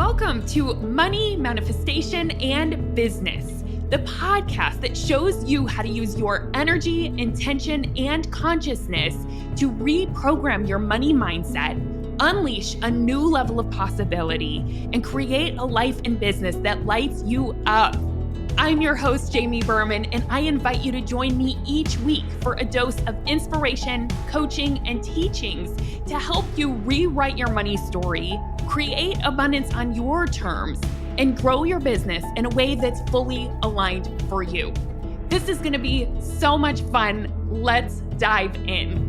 Welcome to Money, Manifestation, and Business, the podcast that shows you how to use your energy, intention, and consciousness to reprogram your money mindset, unleash a new level of possibility, and create a life and business that lights you up. I'm your host, Jamie Berman, and I invite you to join me each week for a dose of inspiration, coaching, and teachings to help you rewrite your money story, create abundance on your terms, and grow your business in a way that's fully aligned for you. This is going to be so much fun. Let's dive in.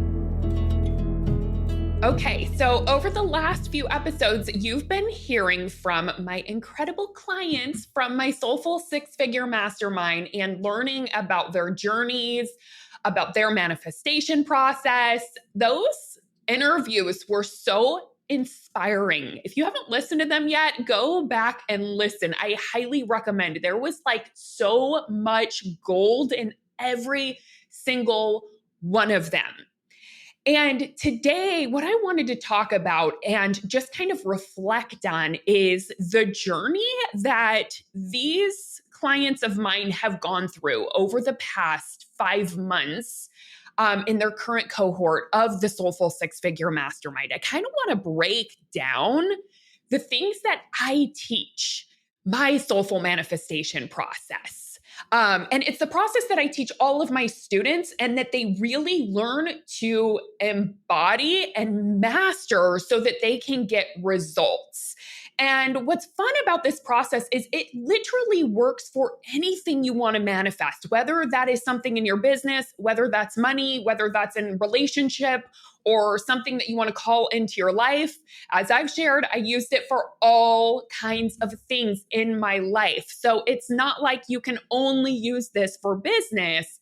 Okay, so over the last few episodes, you've been hearing from my incredible clients from my Soulful Six Figure Mastermind and learning about their journeys, about their manifestation process. Those interviews were so inspiring. If you haven't listened to them yet, go back and listen. I highly recommend. There was like so much gold in every single one of them. And today, what I wanted to talk about and just kind of reflect on is the journey that these clients of mine have gone through over the past 5 months in their current cohort of the Soulful Six Figure Mastermind. I kind of want to break down the things that I teach, my soulful manifestation process. And it's the process that I teach all of my students and that they really learn to embody and master so that they can get results. And what's fun about this process is it literally works for anything you want to manifest, whether that is something in your business, whether that's money, whether that's in relationship, or something that you want to call into your life. As I've shared, I used it for all kinds of things in my life. So it's not like you can only use this for business,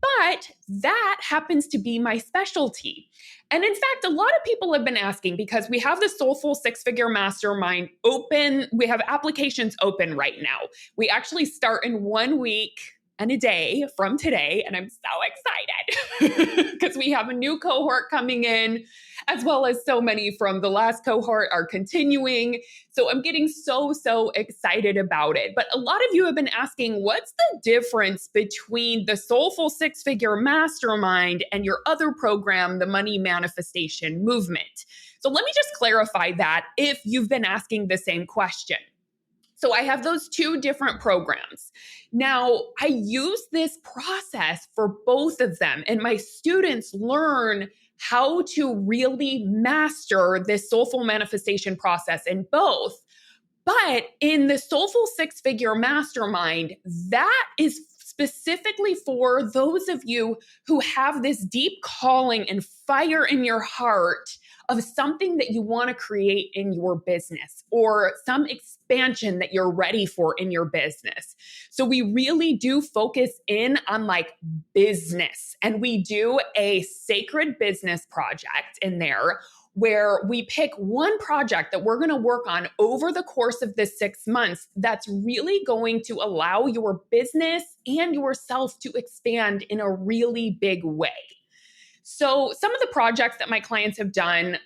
but that happens to be my specialty. And in fact, a lot of people have been asking because we have the Soulful Six Figure Mastermind open. We have applications open right now. We actually start in 1 week and a day from today. And I'm so excited because we have a new cohort coming in, as well as so many from the last cohort are continuing. So I'm getting so excited about it. But a lot of you have been asking, what's the difference between the Soulful Six Figure Mastermind and your other program, the Money Manifestation Movement? So let me just clarify that if you've been asking the same question. So I have those two different programs. Now, I use this process for both of them, and my students learn how to really master this soulful manifestation process in both. But in the Soulful Six Figure Mastermind, that is specifically for those of you who have this deep calling and fire in your heart of something that you want to create in your business or some expansion that you're ready for in your business. So we really do focus in on like business, and we do a sacred business project in there where we pick one project that we're going to work on over the course of this 6 months that's really going to allow your business and yourself to expand in a really big way. So some of the projects that my clients have done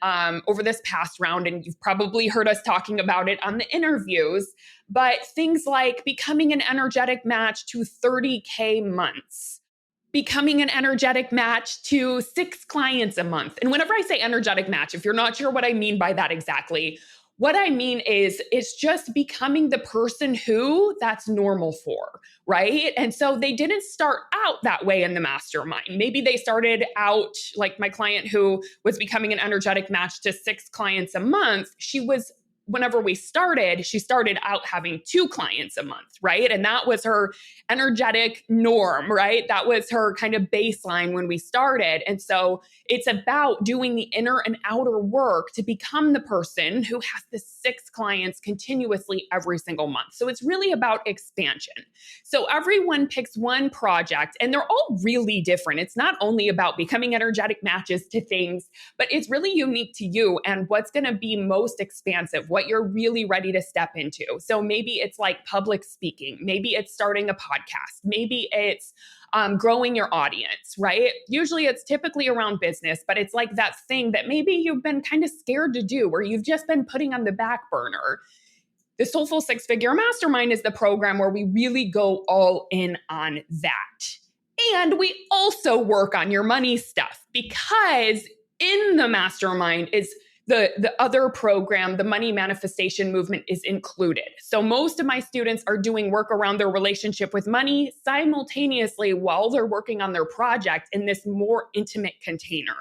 over this past round, and you've probably heard us talking about it on the interviews, but things like becoming an energetic match to 30K months, becoming an energetic match to 6 clients a month. And whenever I say energetic match, if you're not sure what I mean by that exactly, what I mean is it's just becoming the person who that's normal for, right? And so they didn't start out that way in the mastermind. Maybe they started out like my client who was becoming an energetic match to 6 clients a month. Whenever we started, she started out having 2 clients a month, right? And that was her energetic norm, right? That was her kind of baseline when we started. And so it's about doing the inner and outer work to become the person who has the 6 clients continuously every single month. So it's really about expansion. So everyone picks one project and they're all really different. It's not only about becoming energetic matches to things, but it's really unique to you and what's going to be most expansive, what you're really ready to step into. So maybe it's like public speaking. Maybe it's starting a podcast. Maybe it's growing your audience, right? Usually it's typically around business, but it's like that thing that maybe you've been kind of scared to do or you've just been putting on the back burner. The Soulful Six Figure Mastermind is the program where we really go all in on that. And we also work on your money stuff, because in the mastermind is the other program, the money manifestation movement, is included. So most of my students are doing work around their relationship with money simultaneously while they're working on their project in this more intimate container.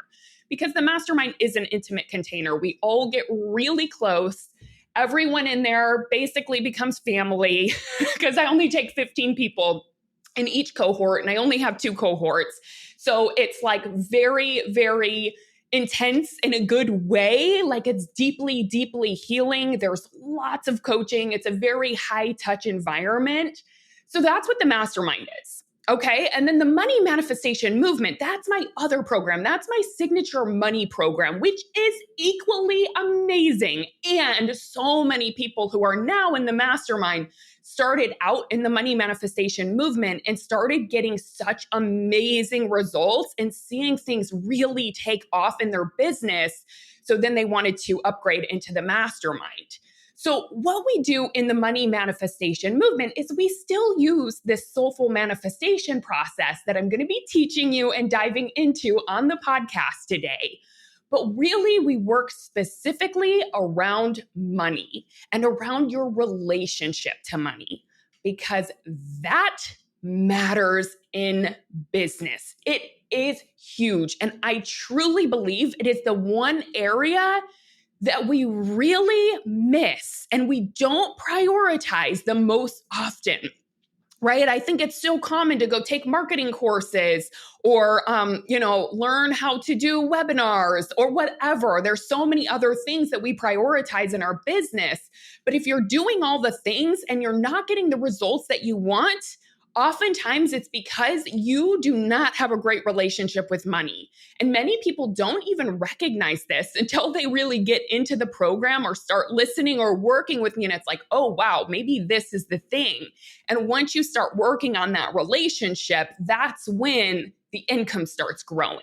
Because the mastermind is an intimate container. We all get really close. Everyone in there basically becomes family, because I only take 15 people in each cohort, and I only have 2 cohorts. So it's like very, very intense in a good way. Like, it's deeply, deeply healing. There's lots of coaching. It's a very high touch environment. So that's what the mastermind is. Okay. And then the money manifestation movement, that's my other program. That's my signature money program, which is equally amazing. And so many people who are now in the mastermind started out in the money manifestation movement and started getting such amazing results and seeing things really take off in their business. So then they wanted to upgrade into the mastermind. So what we do in the money manifestation movement is we still use this soulful manifestation process that I'm going to be teaching you and diving into on the podcast today. But really, we work specifically around money and around your relationship to money, because that matters in business. It is huge. And I truly believe it is the one area that we really miss and we don't prioritize the most often, right? I think it's so common to go take marketing courses or, learn how to do webinars or whatever. There's so many other things that we prioritize in our business. But if you're doing all the things and you're not getting the results that you want, oftentimes it's because you do not have a great relationship with money. And many people don't even recognize this until they really get into the program or start listening or working with me. And it's like, oh, wow, maybe this is the thing. And once you start working on that relationship, that's when the income starts growing.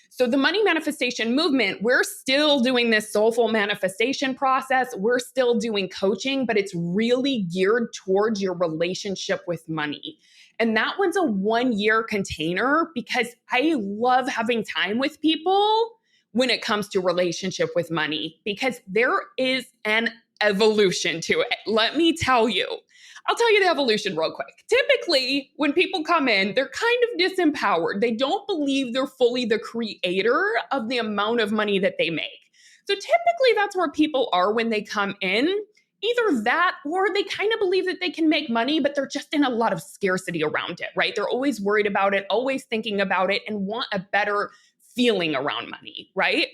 So the money manifestation movement, we're still doing this soulful manifestation process. We're still doing coaching, but it's really geared towards your relationship with money. And that one's a 1-year container, because I love having time with people when it comes to relationship with money, because there is an evolution to it. Let me tell you. I'll tell you the evolution real quick. Typically, when people come in, they're kind of disempowered. They don't believe they're fully the creator of the amount of money that they make. So typically, that's where people are when they come in. Either that, or they kind of believe that they can make money, but they're just in a lot of scarcity around it, right? They're always worried about it, always thinking about it, and want a better feeling around money, right?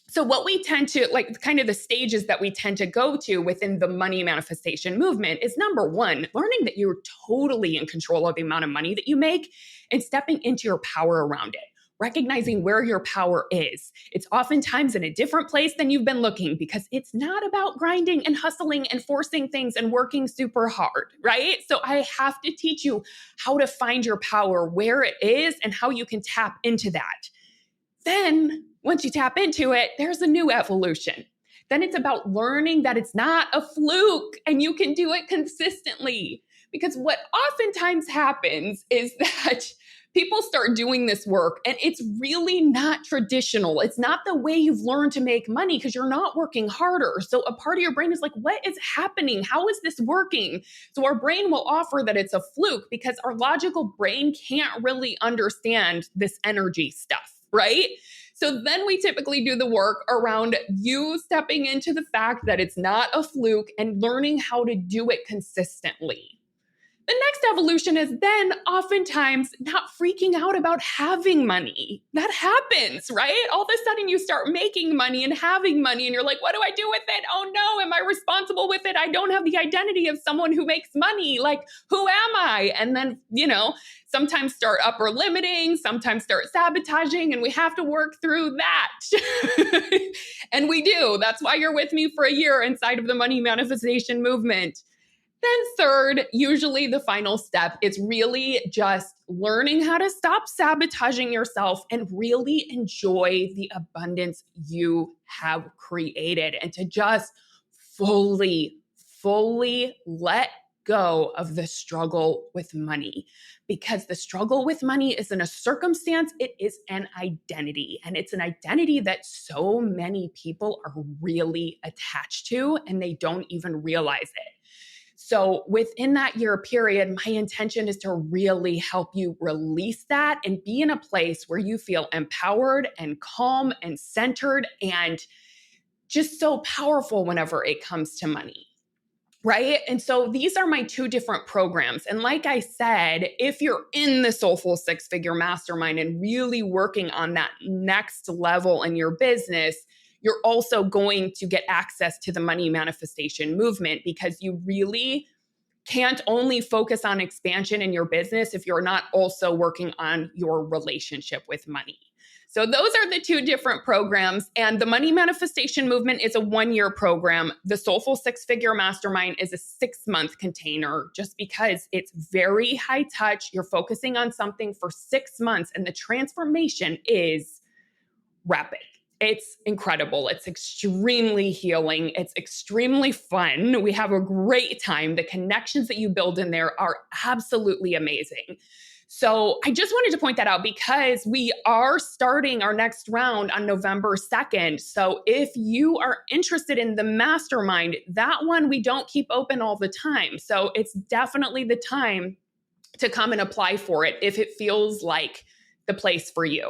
So what we tend to, like, kind of the stages that we tend to go to within the money manifestation movement is, number one, learning that you're totally in control of the amount of money that you make and stepping into your power around it. Recognizing where your power is. It's oftentimes in a different place than you've been looking, because it's not about grinding and hustling and forcing things and working super hard, right? So I have to teach you how to find your power, where it is, and how you can tap into that. Then once you tap into it, there's a new evolution. Then it's about learning that it's not a fluke and you can do it consistently. Because what oftentimes happens is that people start doing this work and it's really not traditional. It's not the way you've learned to make money, because you're not working harder. So a part of your brain is like, what is happening? How is this working? So our brain will offer that it's a fluke, because our logical brain can't really understand this energy stuff, right? So then we typically do the work around you stepping into the fact that it's not a fluke and learning how to do it consistently. The next evolution is then oftentimes not freaking out about having money. That happens, right? All of a sudden you start making money and having money and you're like, what do I do with it? Oh no, am I responsible with it? I don't have the identity of someone who makes money. Like, who am I? And then, sometimes start upper limiting, sometimes start sabotaging, and we have to work through that. And we do. That's why you're with me for a year inside of the money manifestation movement. Then third, usually the final step, is really just learning how to stop sabotaging yourself and really enjoy the abundance you have created, and to just fully fully let go of the struggle with money, because the struggle with money isn't a circumstance, it is an identity. And it's an identity that so many people are really attached to and they don't even realize it. So within that year period, my intention is to really help you release that and be in a place where you feel empowered and calm and centered and just so powerful whenever it comes to money. Right. And so these are my two different programs. And like I said, if you're in the Soulful Six Figure Mastermind and really working on that next level in your business, you're also going to get access to the money manifestation movement, because you really can't only focus on expansion in your business if you're not also working on your relationship with money. So those are the two different programs. And the Money Manifestation Movement is a 1-year program. The Soulful Six Figure Mastermind is a 6-month container, just because it's very high touch. You're focusing on something for 6 months and the transformation is rapid. It's incredible. It's extremely healing. It's extremely fun. We have a great time. The connections that you build in there are absolutely amazing. So I just wanted to point that out, because we are starting our next round on November 2nd. So if you are interested in the mastermind, that one we don't keep open all the time. So it's definitely the time to come and apply for it if it feels like the place for you.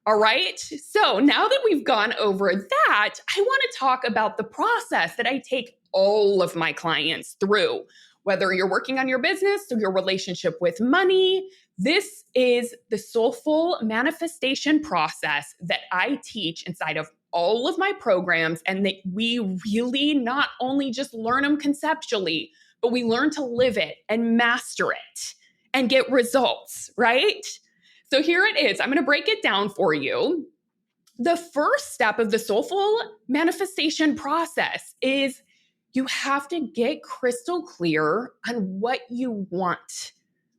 All right. So now that we've gone over that, I want to talk about the process that I take all of my clients through. Whether you're working on your business or your relationship with money, this is the soulful manifestation process that I teach inside of all of my programs, and that we really not only just learn them conceptually, but we learn to live it and master it and get results, right? So here it is. I'm going to break it down for you. The first step of the soulful manifestation process is you have to get crystal clear on what you want,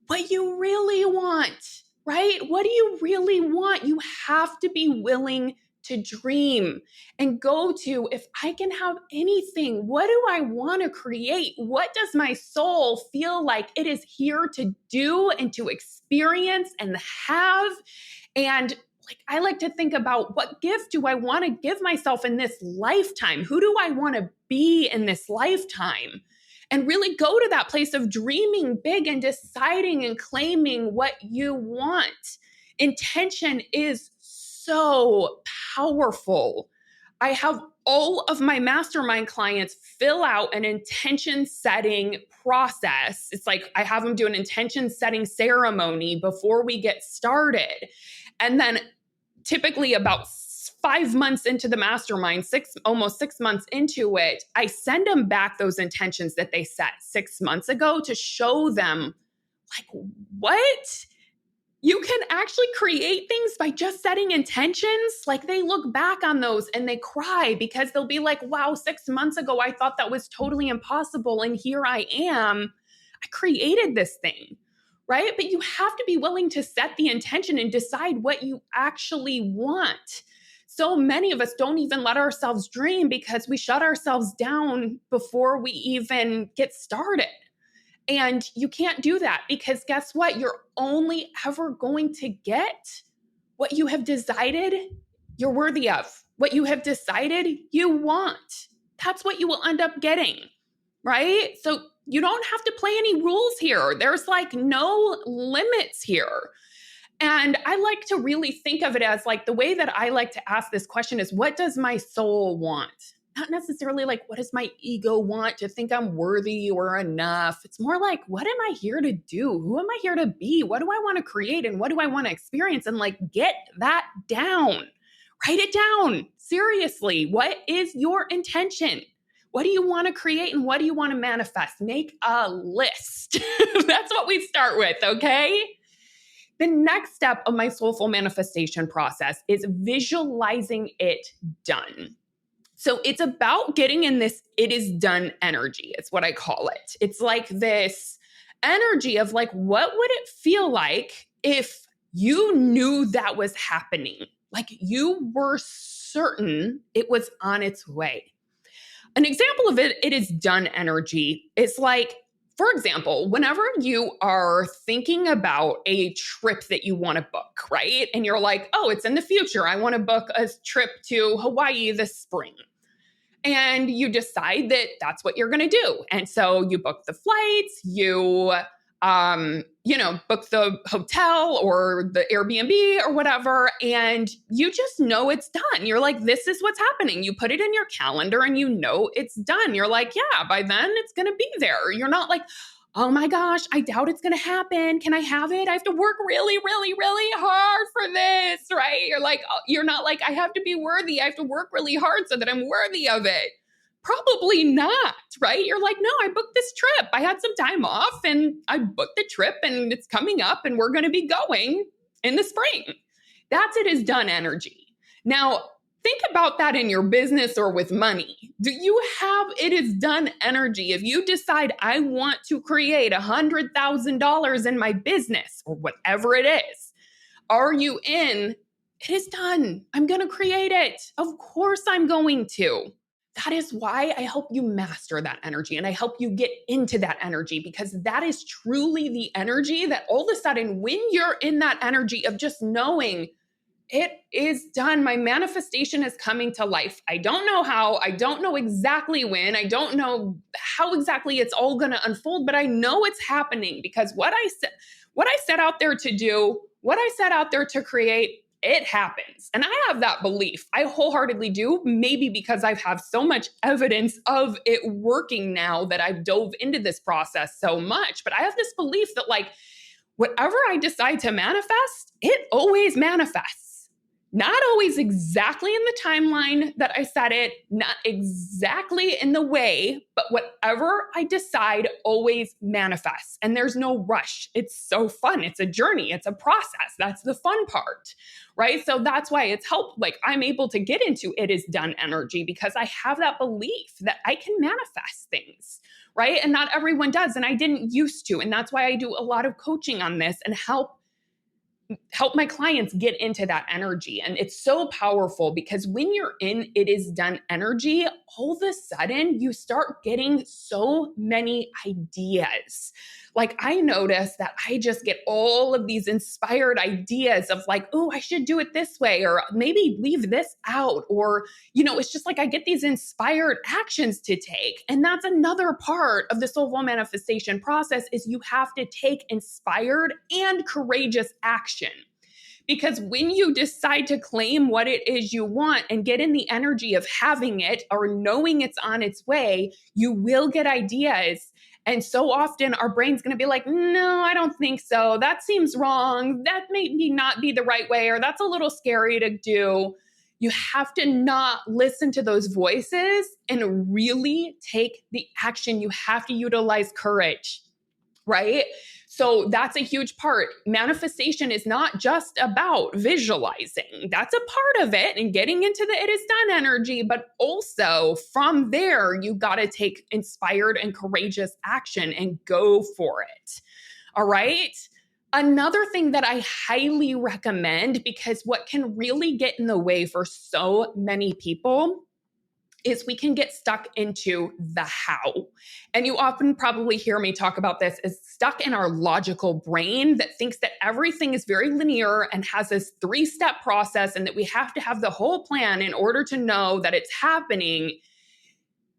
what you really want, right? What do you really want? You have to be willing to dream and go to, if I can have anything, what do I want to create? What does my soul feel like it is here to do and to experience and have? And I like to think about, what gift do I want to give myself in this lifetime? Who do I want to be in this lifetime? And really go to that place of dreaming big and deciding and claiming what you want. Intention is so powerful. I have all of my mastermind clients fill out an intention setting process. It's like I have them do an intention setting ceremony before we get started. And then typically about 5 months into the mastermind, almost 6 months into it, I send them back those intentions that they set 6 months ago to show them, like, what? You can actually create things by just setting intentions. Like, they look back on those and they cry, because they'll be like, wow, 6 months ago, I thought that was totally impossible. And here I am. I created this thing. Right? But you have to be willing to set the intention and decide what you actually want. So many of us don't even let ourselves dream because we shut ourselves down before we even get started. And you can't do that, because guess what? You're only ever going to get what you have decided you're worthy of, what you have decided you want. That's what you will end up getting, right? So you don't have to play any rules here. There's like no limits here. And I like to really think of it as like, the way that I like to ask this question is, what does my soul want? Not necessarily like, what does my ego want to think I'm worthy or enough? It's more like, what am I here to do? Who am I here to be? What do I want to create? And what do I want to experience? And like, get that down. Write it down. Seriously, what is your intention? What do you want to create and what do you want to manifest? Make a list. That's what we start with, okay? The next step of my soulful manifestation process is visualizing it done. So it's about getting in this it is done energy. It's what I call it. It's like this energy of like, what would it feel like if you knew that was happening? Like you were certain it was on its way. An example of it is done energy. It's like, for example, whenever you are thinking about a trip that you want to book, right? And you're like, oh, it's in the future. I want to book a trip to Hawaii this spring. And you decide that that's what you're going to do. And so you book the flights, book the hotel or the Airbnb or whatever, and you just know it's done. You're like, this is what's happening. You put it in your calendar and you know it's done. You're like, yeah, by then it's going to be there. You're not like, oh my gosh, I doubt it's going to happen. Can I have it? I have to work really, really, really hard for this, right? You're not like, I have to be worthy. I have to work really hard so that I'm worthy of it. Probably not, right? You're like, no, I booked this trip. I had some time off and I booked the trip and it's coming up and we're going to be going in the spring. That's it is done energy. Now, think about that in your business or with money. Do you have it is done energy? If you decide I want to create $100,000 in my business or whatever it is, are you in, it is done. I'm going to create it. Of course I'm going to. That is why I help you master that energy and I help you get into that energy, because that is truly the energy that all of a sudden, when you're in that energy of just knowing it is done, my manifestation is coming to life. I don't know how, I don't know exactly when, I don't know how exactly it's all going to unfold, but I know it's happening because what I set out there to do, what I set out there to create, it happens. And I have that belief. I wholeheartedly do, maybe because I have so much evidence of it working now that I've dove into this process so much. But I have this belief that whatever I decide to manifest, it always manifests. Not always exactly in the timeline that I set it, not exactly in the way, but whatever I decide always manifests. And there's no rush. It's so fun. It's a journey. It's a process. That's the fun part, right? So that's why it's helped. I'm able to get into it is done energy because I have that belief that I can manifest things, right? And not everyone does. And I didn't used to. And that's why I do a lot of coaching on this and help my clients get into that energy. And it's so powerful because when you're in it is done energy, all of a sudden you start getting so many ideas. I notice that I just get all of these inspired ideas of oh, I should do it this way, or maybe leave this out. Or, it's just I get these inspired actions to take. And that's another part of the soulful manifestation process is you have to take inspired and courageous action. Because when you decide to claim what it is you want and get in the energy of having it or knowing it's on its way, you will get ideas. And so often our brain's going to be like, no, I don't think so. That seems wrong. That may not be the right way, or that's a little scary to do. You have to not listen to those voices and really take the action. You have to utilize courage, right? So that's a huge part. Manifestation is not just about visualizing. That's a part of it and getting into the it is done energy. But also from there, you got to take inspired and courageous action and go for it. All right. Another thing that I highly recommend, because what can really get in the way for so many people is we can get stuck into the how. And you often probably hear me talk about this as stuck in our logical brain that thinks that everything is very linear and has this 3-step process and that we have to have the whole plan in order to know that it's happening.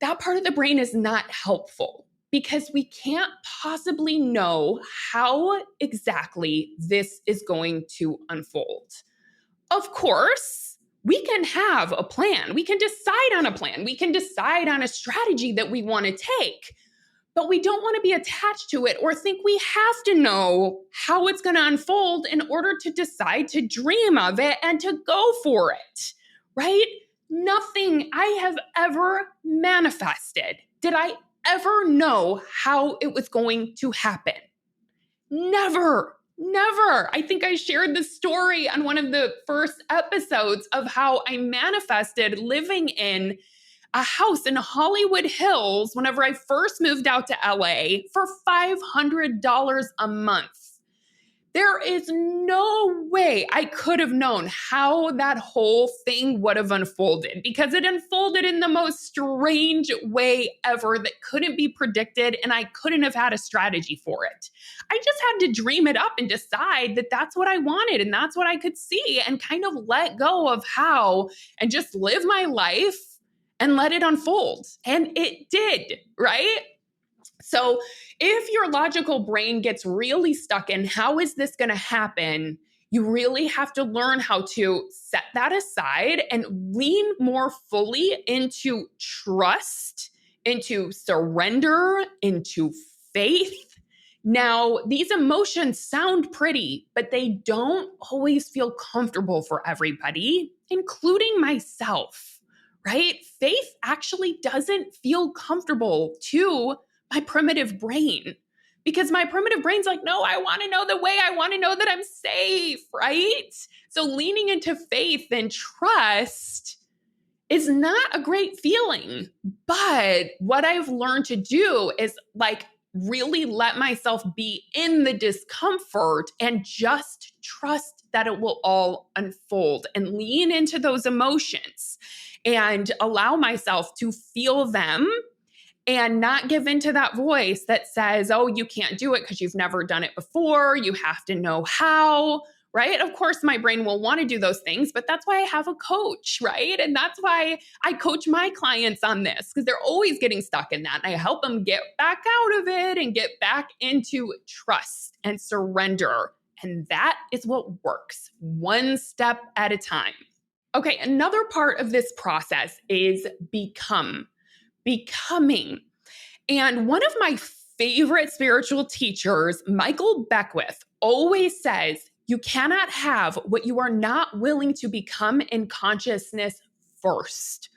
That part of the brain is not helpful because we can't possibly know how exactly this is going to unfold. Of course, we can have a plan. We can decide on a plan. We can decide on a strategy that we want to take, but we don't want to be attached to it or think we have to know how it's going to unfold in order to decide to dream of it and to go for it, right? Nothing I have ever manifested did I ever know how it was going to happen. Never. I think I shared the story on one of the first episodes of how I manifested living in a house in Hollywood Hills whenever I first moved out to LA for $500 a month. There is no way I could have known how that whole thing would have unfolded, because it unfolded in the most strange way ever that couldn't be predicted, and I couldn't have had a strategy for it. I just had to dream it up and decide that that's what I wanted and that's what I could see, and kind of let go of how and just live my life and let it unfold. And it did, right? So if your logical brain gets really stuck in how is this going to happen, you really have to learn how to set that aside and lean more fully into trust, into surrender, into faith. Now, these emotions sound pretty, but they don't always feel comfortable for everybody, including myself, right? Faith actually doesn't feel comfortable to my primitive brain, because my primitive brain's like, no, I want to know the way. I want to know that I'm safe, right? So leaning into faith and trust is not a great feeling. But what I've learned to do is like really let myself be in the discomfort and just trust that it will all unfold, and lean into those emotions and allow myself to feel them and not give into that voice that says, oh, you can't do it because you've never done it before. You have to know how, right? Of course, my brain will want to do those things, but that's why I have a coach, right? And that's why I coach my clients on this, because they're always getting stuck in that. And I help them get back out of it and get back into trust and surrender. And that is what works, one step at a time. Okay, another part of this process is becoming. And one of my favorite spiritual teachers, Michael Beckwith, always says, you cannot have what you are not willing to become in consciousness first.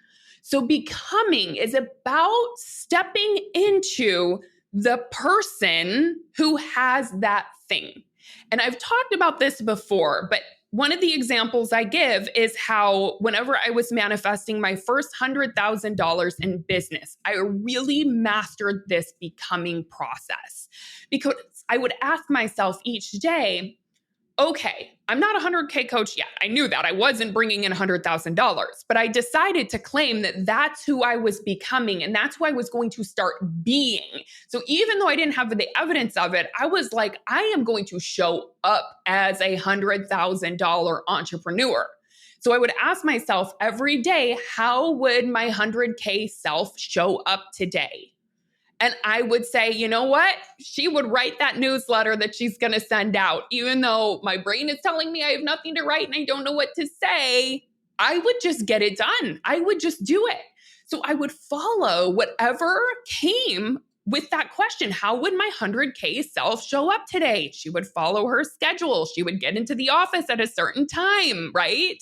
So becoming is about stepping into the person who has that thing. And I've talked about this before, but one of the examples I give is how whenever I was manifesting my first $100,000 in business, I really mastered this becoming process, because I would ask myself each day, okay, I'm not a 100K coach yet. I knew that. I wasn't bringing in $100,000, but I decided to claim that that's who I was becoming, and that's who I was going to start being. So even though I didn't have the evidence of it, I was like, I am going to show up as a $100,000 entrepreneur. So I would ask myself every day, how would my 100K self show up today? And I would say, you know what? She would write that newsletter that she's going to send out. Even though my brain is telling me I have nothing to write and I don't know what to say, I would just get it done. I would just do it. So I would follow whatever came with that question. How would my 100K self show up today? She would follow her schedule. She would get into the office at a certain time, right?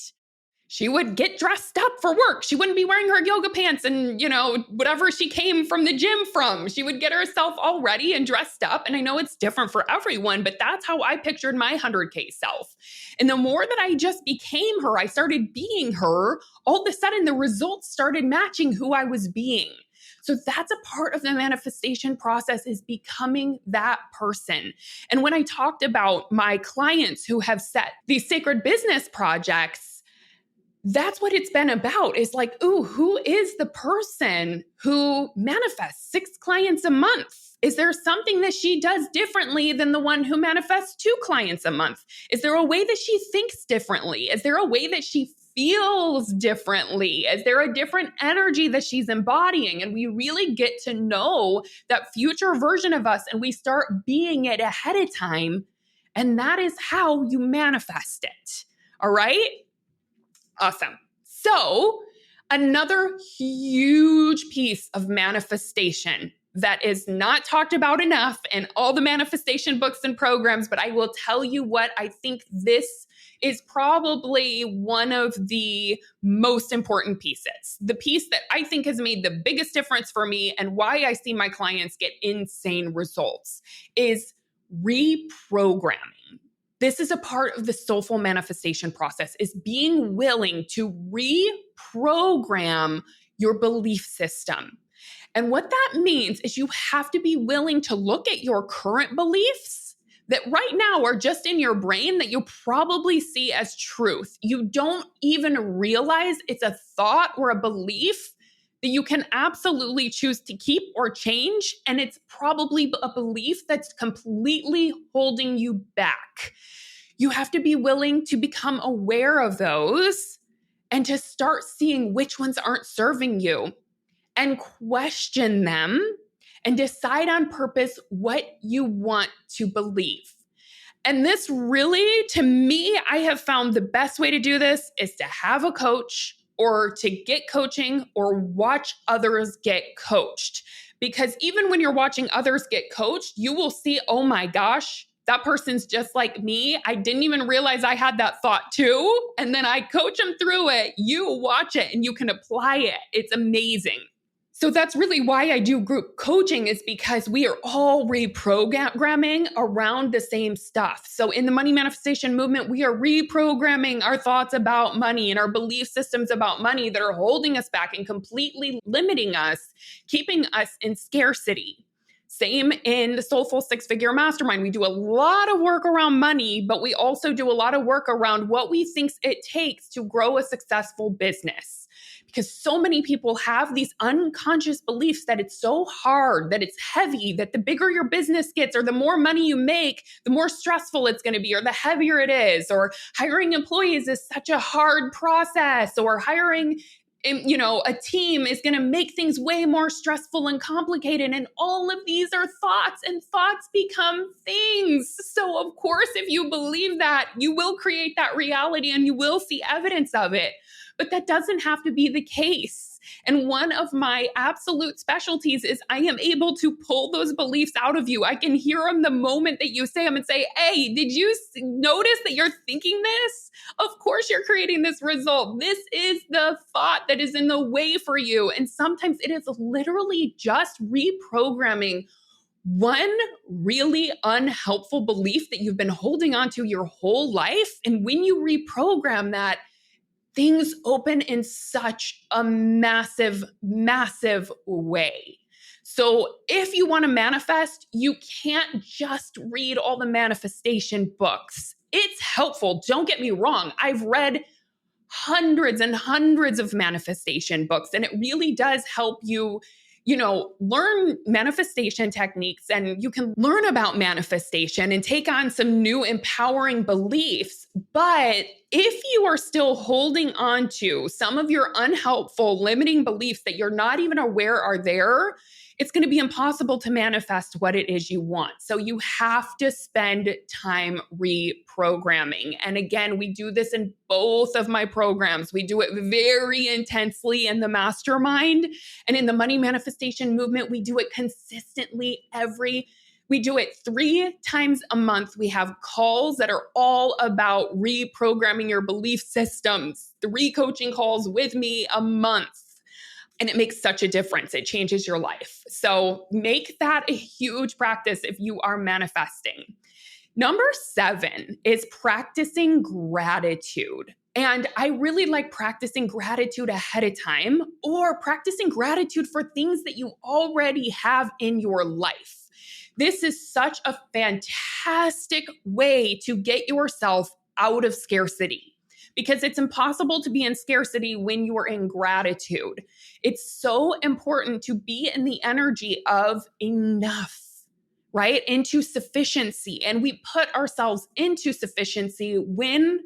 She would get dressed up for work. She wouldn't be wearing her yoga pants and, whatever she came from the gym from. She would get herself all ready and dressed up. And I know it's different for everyone, but that's how I pictured my 100K self. And the more that I just became her, I started being her, all of a sudden the results started matching who I was being. So that's a part of the manifestation process, is becoming that person. And when I talked about my clients who have set these sacred business projects, that's what it's been about. It's like, ooh, who is the person who manifests 6 clients a month? Is there something that she does differently than the one who manifests 2 clients a month? Is there a way that she thinks differently? Is there a way that she feels differently? Is there a different energy that she's embodying? And we really get to know that future version of us, and we start being it ahead of time. And that is how you manifest it. All right? Awesome. So another huge piece of manifestation that is not talked about enough in all the manifestation books and programs, but I will tell you what, I think this is probably one of the most important pieces. The piece that I think has made the biggest difference for me and why I see my clients get insane results is reprogramming. This is a part of the soulful manifestation process, is being willing to reprogram your belief system. And what that means is you have to be willing to look at your current beliefs, that right now are just in your brain that you probably see as truth. You don't even realize it's a thought or a belief that you can absolutely choose to keep or change. And it's probably a belief that's completely holding you back. You have to be willing to become aware of those and to start seeing which ones aren't serving you and question them and decide on purpose what you want to believe. And this really, to me, I have found the best way to do this is to have a coach or to get coaching or watch others get coached. Because even when you're watching others get coached, you will see, oh my gosh, that person's just like me. I didn't even realize I had that thought too. And then I coach them through it. You watch it and you can apply it. It's amazing. So that's really why I do group coaching, is because we are all reprogramming around the same stuff. So in the money manifestation movement, we are reprogramming our thoughts about money and our belief systems about money that are holding us back and completely limiting us, keeping us in scarcity. Same in the Soulful Six Figure Mastermind. We do a lot of work around money, but we also do a lot of work around what we think it takes to grow a successful business. Because so many people have these unconscious beliefs that it's so hard, that it's heavy, that the bigger your business gets or the more money you make, the more stressful it's going to be, or the heavier it is, or hiring employees is such a hard process, or hiring a team is going to make things way more stressful and complicated. And all of these are thoughts, and thoughts become things. So of course, if you believe that, you will create that reality and you will see evidence of it. But that doesn't have to be the case. And one of my absolute specialties is I am able to pull those beliefs out of you. I can hear them the moment that you say them and say, hey, did you notice that you're thinking this? Of course you're creating this result. This is the thought that is in the way for you. And sometimes it is literally just reprogramming one really unhelpful belief that you've been holding on to your whole life. And when you reprogram that, things open in such a massive, massive way. So if you want to manifest, you can't just read all the manifestation books. It's helpful. Don't get me wrong. I've read hundreds and hundreds of manifestation books, and it really does help you learn manifestation techniques, and you can learn about manifestation and take on some new empowering beliefs. But if you are still holding on to some of your unhelpful, limiting beliefs that you're not even aware are there, it's going to be impossible to manifest what it is you want. So you have to spend time reprogramming. And again, we do this in both of my programs. We do it very intensely in the mastermind, and in the money manifestation movement, we do it consistently we do it 3 times a month. We have calls that are all about reprogramming your belief systems, 3 coaching calls with me a month. And it makes such a difference. It changes your life. So make that a huge practice if you are manifesting. Number 7 is practicing gratitude. And I really like practicing gratitude ahead of time, or practicing gratitude for things that you already have in your life. This is such a fantastic way to get yourself out of scarcity, because it's impossible to be in scarcity when you are in gratitude. It's so important to be in the energy of enough, right? Into sufficiency. And we put ourselves into sufficiency when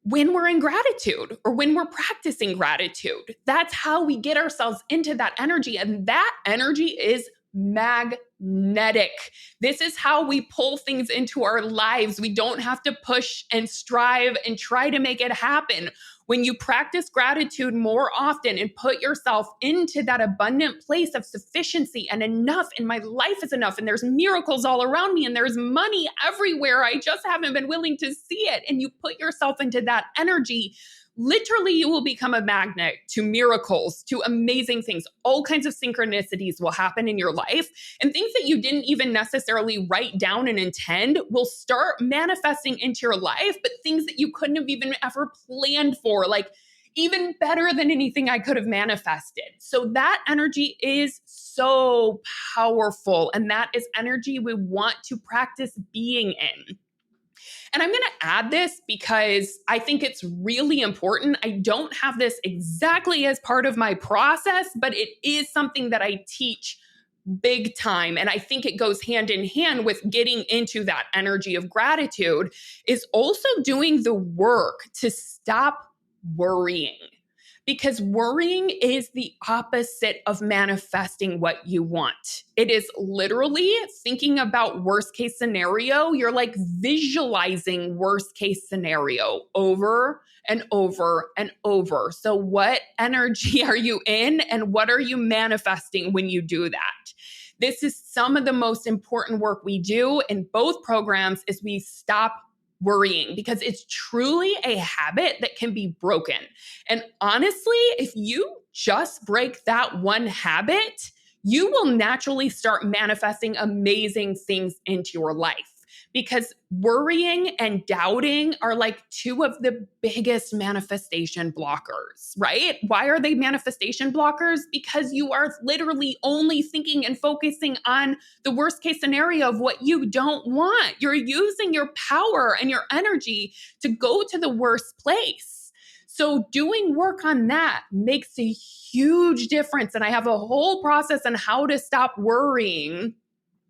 we're in gratitude or when we're practicing gratitude. That's how we get ourselves into that energy. And that energy is magnetic. This is how we pull things into our lives. We don't have to push and strive and try to make it happen. When you practice gratitude more often and put yourself into that abundant place of sufficiency and enough, and my life is enough, and there's miracles all around me, and there's money everywhere, I just haven't been willing to see it, and you put yourself into that energy, literally you will become a magnet to miracles, to amazing things. All kinds of synchronicities will happen in your life, and things that you didn't even necessarily write down and intend will start manifesting into your life, but things that you couldn't have even ever planned for. Like even better than anything I could have manifested. So that energy is so powerful. And that is energy we want to practice being in. And I'm going to add this because I think it's really important. I don't have this exactly as part of my process, but it is something that I teach big time. And I think it goes hand in hand with getting into that energy of gratitude, is also doing the work to stop worrying. Because worrying is the opposite of manifesting what you want. It is literally thinking about worst case scenario. You're like visualizing worst case scenario over and over and over. So what energy are you in, and what are you manifesting when you do that? This is some of the most important work we do in both programs, is we stop worrying, because it's truly a habit that can be broken. And honestly, if you just break that one habit, you will naturally start manifesting amazing things into your life. Because worrying and doubting are like two of the biggest manifestation blockers, right? Why are they manifestation blockers? Because you are literally only thinking and focusing on the worst case scenario of what you don't want. You're using your power and your energy to go to the worst place. So doing work on that makes a huge difference. And I have a whole process on how to stop worrying.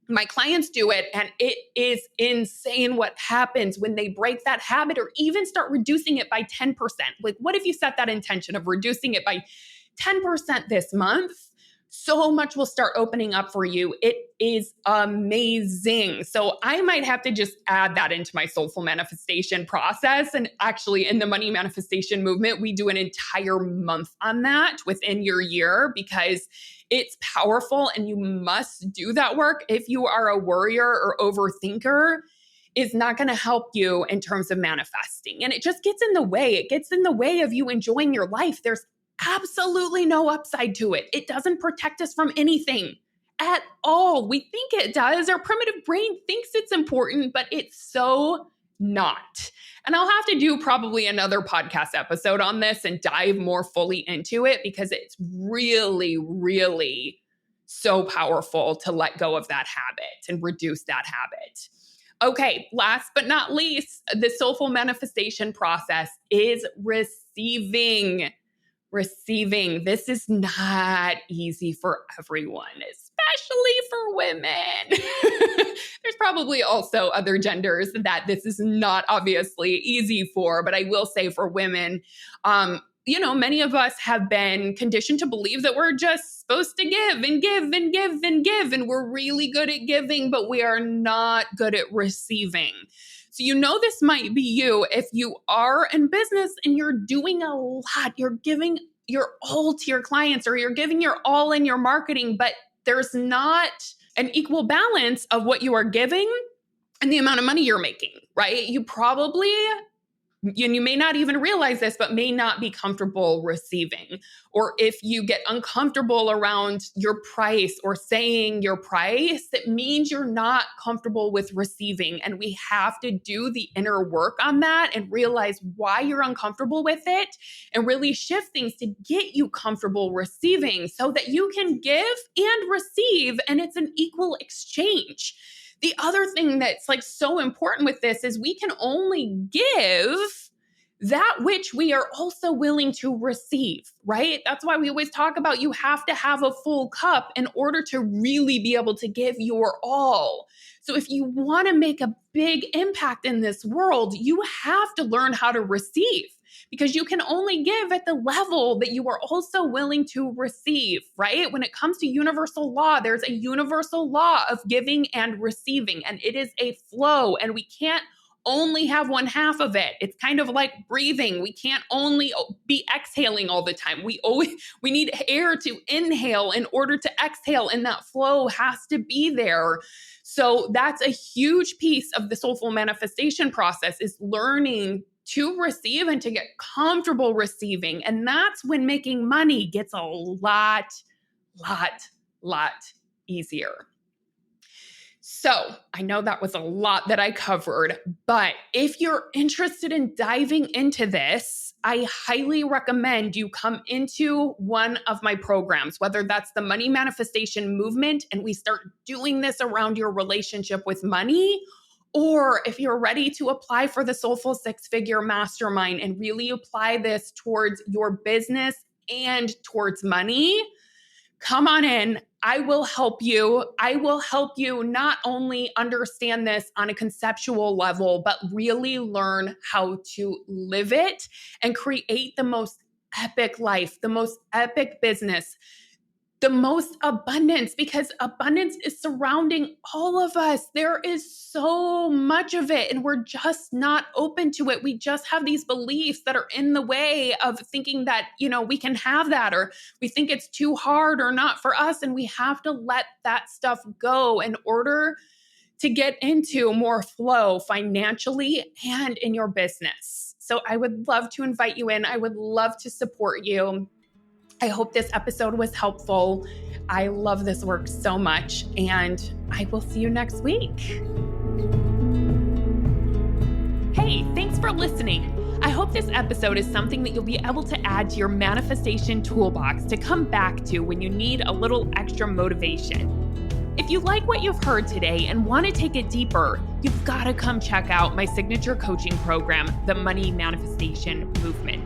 My clients do it, and it is insane what happens when they break that habit or even start reducing it by 10%. Like, what if you set that intention of reducing it by 10% this month? So much will start opening up for you. It is amazing. So I might have to just add that into my soulful manifestation process. And actually, in the money manifestation movement, we do an entire month on that within your year, because it's powerful and you must do that work. If you are a worrier or overthinker, is not going to help you in terms of manifesting. And it just gets in the way. It gets in the way of you enjoying your life. There's absolutely no upside to it. It doesn't protect us from anything at all. We think it does. Our primitive brain thinks it's important, but it's so not. And I'll have to do probably another podcast episode on this and dive more fully into it, because it's really, really so powerful to let go of that habit and reduce that habit. Okay, last but not least, the soulful manifestation process is receiving. This is not easy for everyone, especially for women. There's probably also other genders that this is not obviously easy for, but I will say for women, many of us have been conditioned to believe that we're just supposed to give and give and give and give, and we're really good at giving, but we are not good at receiving. So this might be you if you are in business and you're doing a lot. You're giving your all to your clients, or you're giving your all in your marketing, but there's not an equal balance of what you are giving and the amount of money you're making, right? You probably, and you may not even realize this, but may not be comfortable receiving. Or if you get uncomfortable around your price or saying your price, it means you're not comfortable with receiving. And we have to do the inner work on that and realize why you're uncomfortable with it, and really shift things to get you comfortable receiving, so that you can give and receive, and it's an equal exchange. The other thing that's like so important with this is we can only give that which we are also willing to receive, right? That's why we always talk about you have to have a full cup in order to really be able to give your all. So if you want to make a big impact in this world, you have to learn how to receive, because you can only give at the level that you are also willing to receive, right? When it comes to universal law, there's a universal law of giving and receiving, and it is a flow, and we can't only have one half of it. It's kind of like breathing. We can't only be exhaling all the time. We need air to inhale in order to exhale, and that flow has to be there. So that's a huge piece of the soulful manifestation process, is learning to receive and to get comfortable receiving. And that's when making money gets a lot easier. So I know that was a lot that I covered, but if you're interested in diving into this, I highly recommend you come into one of my programs, whether that's the money manifestation movement, and we start doing this around your relationship with money, or if you're ready to apply for the Soulful Six Figure Mastermind and really apply this towards your business and towards money, come on in. I will help you. I will help you not only understand this on a conceptual level, but really learn how to live it and create the most epic life, the most epic business, the most abundance, because abundance is surrounding all of us. There is so much of it, and we're just not open to it. We just have these beliefs that are in the way of thinking that, we can have that, or we think it's too hard or not for us. And we have to let that stuff go in order to get into more flow financially and in your business. So I would love to invite you in. I would love to support you. I hope this episode was helpful. I love this work so much, and I will see you next week. Hey, thanks for listening. I hope this episode is something that you'll be able to add to your manifestation toolbox to come back to when you need a little extra motivation. If you like what you've heard today and want to take it deeper, you've got to come check out my signature coaching program, the Money Manifestation Movement.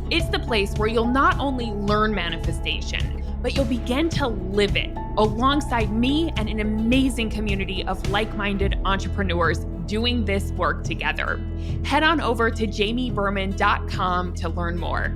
It's the place where you'll not only learn manifestation, but you'll begin to live it alongside me and an amazing community of like-minded entrepreneurs doing this work together. Head on over to jamieberman.com to learn more.